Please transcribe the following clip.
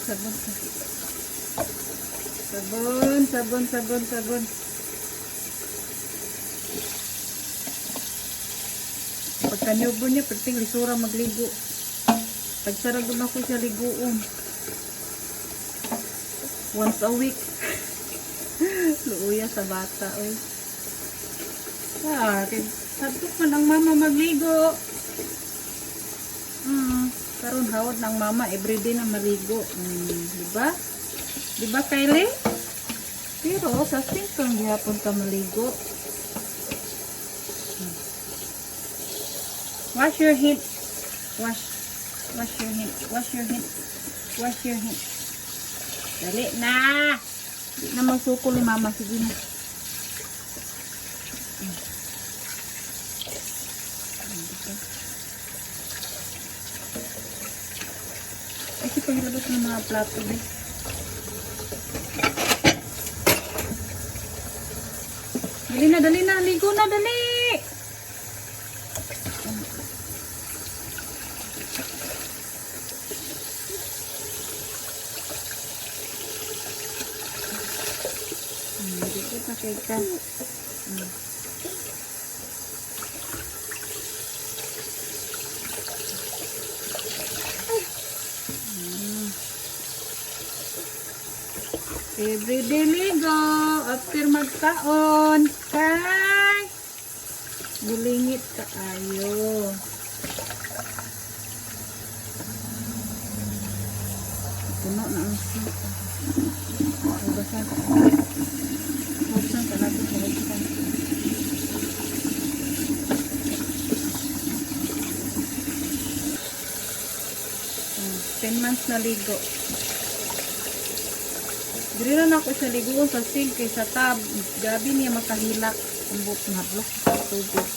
Sabon. Sabon, sabon, sabon, sabon. Pagkanyubo niya, pagting lisura magligo. Pagsarag doon ako siya liguon. Once a week. Luuya sa bata, oy. Sabot man ang mama magligo. Karon hawad ng mama everyday na maligo. Diba? Diba, Kylie? Pero sa sink kang gihapon ka maligo. Wash your head. Wash your head. Wash your head. Wash your head. Dali na. Di na magsukol ni mama. Sige na. Kasi paglabas ng mga plato din. Dali na, dali na. Ligo na, dali. Dito pa kay ka. Everyday ligo after magkaon. Kay bulingit ka ayo. Puno na ang sink. Basan. Basan ka natin sa basan. 10 months na ligo. Dili na ako sa liguan sa sink kay sa tab. Gabi niya makahila. Ang buhok na blok sa tubig.